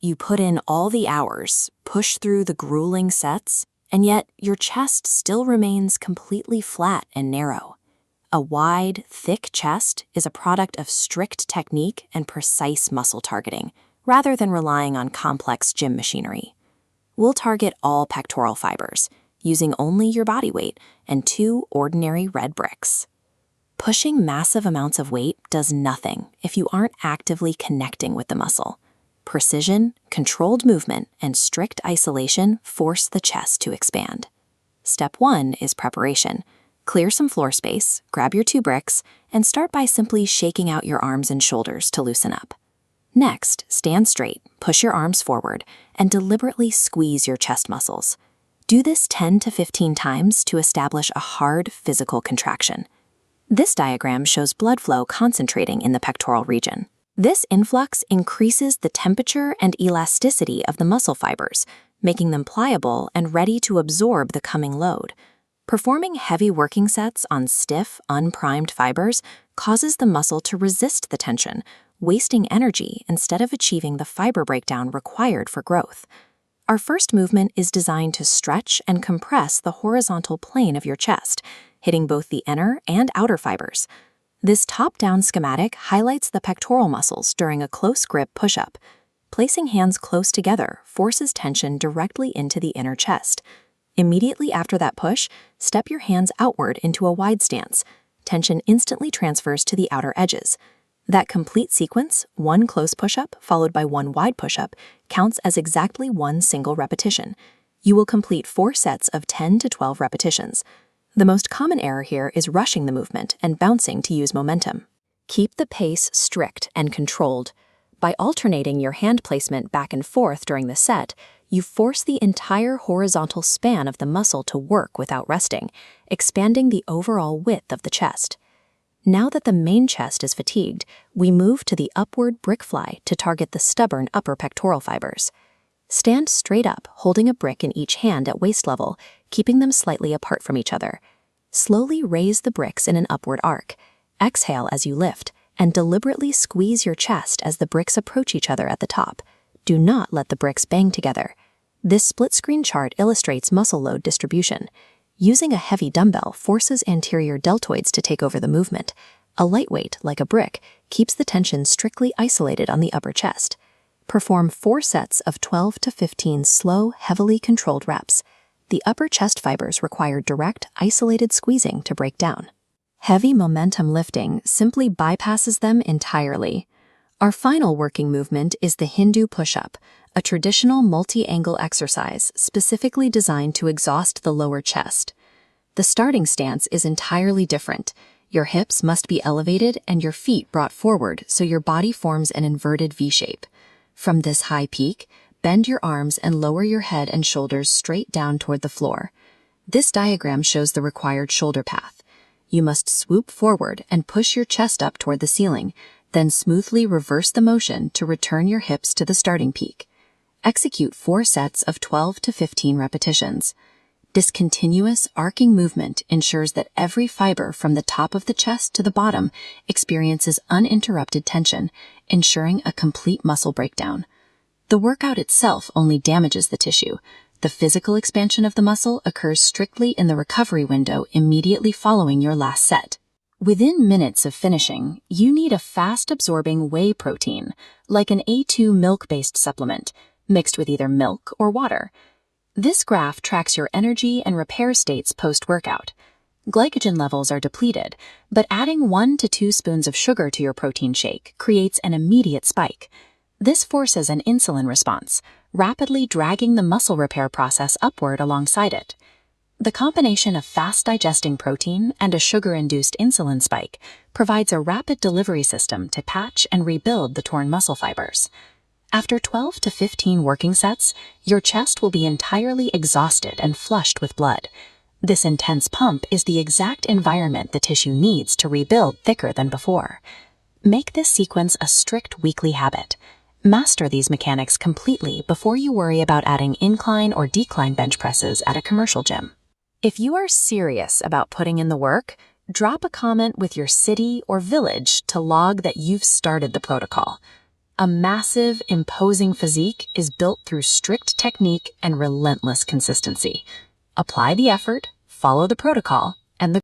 You put in all the hours, push through the grueling sets, and yet your chest still remains completely flat and narrow. A wide, thick chest is a product of strict technique and precise muscle targeting, rather than relying on complex gym machinery. We'll target all pectoral fibers, using only your body weight and 2 ordinary red bricks. Pushing massive amounts of weight does nothing if you aren't actively connecting with the muscle. Precision, controlled movement, and strict isolation force the chest to expand. Step 1 is preparation. Clear some floor space, grab your 2 bricks, and start by simply shaking out your arms and shoulders to loosen up. Next, stand straight, push your arms forward, and deliberately squeeze your chest muscles. Do this 10 to 15 times to establish a hard physical contraction. This diagram shows blood flow concentrating in the pectoral region. This influx increases the temperature and elasticity of the muscle fibers, making them pliable and ready to absorb the coming load. Performing heavy working sets on stiff, unprimed fibers causes the muscle to resist the tension, wasting energy instead of achieving the fiber breakdown required for growth. Our first movement is designed to stretch and compress the horizontal plane of your chest, hitting both the inner and outer fibers. This top-down schematic highlights the pectoral muscles during a close grip push-up. Placing hands close together forces tension directly into the inner chest. Immediately after that push, step your hands outward into a wide stance. Tension instantly transfers to the outer edges. That complete sequence, 1 close push-up followed by 1 wide push-up, counts as exactly 1 single repetition. You will complete 4 sets of 10 to 12 repetitions. The most common error here is rushing the movement and bouncing to use momentum. Keep the pace strict and controlled. By alternating your hand placement back and forth during the set, you force the entire horizontal span of the muscle to work without resting, expanding the overall width of the chest. Now that the main chest is fatigued, we move to the upward brick fly to target the stubborn upper pectoral fibers. Stand straight up, holding a brick in each hand at waist level, keeping them slightly apart from each other. Slowly raise the bricks in an upward arc. Exhale as you lift, and deliberately squeeze your chest as the bricks approach each other at the top. Do not let the bricks bang together. This split-screen chart illustrates muscle load distribution. Using a heavy dumbbell forces anterior deltoids to take over the movement. A lightweight, like a brick, keeps the tension strictly isolated on the upper chest. Perform 4 sets of 12 to 15 slow, heavily controlled reps. The upper chest fibers require direct, isolated squeezing to break down. Heavy momentum lifting simply bypasses them entirely. Our final working movement is the Hindu push-up, a traditional multi-angle exercise specifically designed to exhaust the lower chest. The starting stance is entirely different. Your hips must be elevated and your feet brought forward so your body forms an inverted V-shape. From this high peak, bend your arms and lower your head and shoulders straight down toward the floor. This diagram shows the required shoulder path. You must swoop forward and push your chest up toward the ceiling, then smoothly reverse the motion to return your hips to the starting peak. Execute 4 sets of 12 to 15 repetitions. This continuous, arcing movement ensures that every fiber from the top of the chest to the bottom experiences uninterrupted tension, ensuring a complete muscle breakdown. The workout itself only damages the tissue. The physical expansion of the muscle occurs strictly in the recovery window immediately following your last set. Within minutes of finishing, you need a fast-absorbing whey protein, like an A2 milk-based supplement, mixed with either milk or water. This graph tracks your energy and repair states post-workout. Glycogen levels are depleted, but adding 1 to 2 spoons of sugar to your protein shake creates an immediate spike. This forces an insulin response, rapidly dragging the muscle repair process upward alongside it. The combination of fast-digesting protein and a sugar-induced insulin spike provides a rapid delivery system to patch and rebuild the torn muscle fibers. After 12 to 15 working sets, your chest will be entirely exhausted and flushed with blood. This intense pump is the exact environment the tissue needs to rebuild thicker than before. Make this sequence a strict weekly habit. Master these mechanics completely before you worry about adding incline or decline bench presses at a commercial gym. If you are serious about putting in the work, drop a comment with your city or village to log that you've started the protocol. A massive, imposing physique is built through strict technique and relentless consistency. Apply the effort, follow the protocol, and the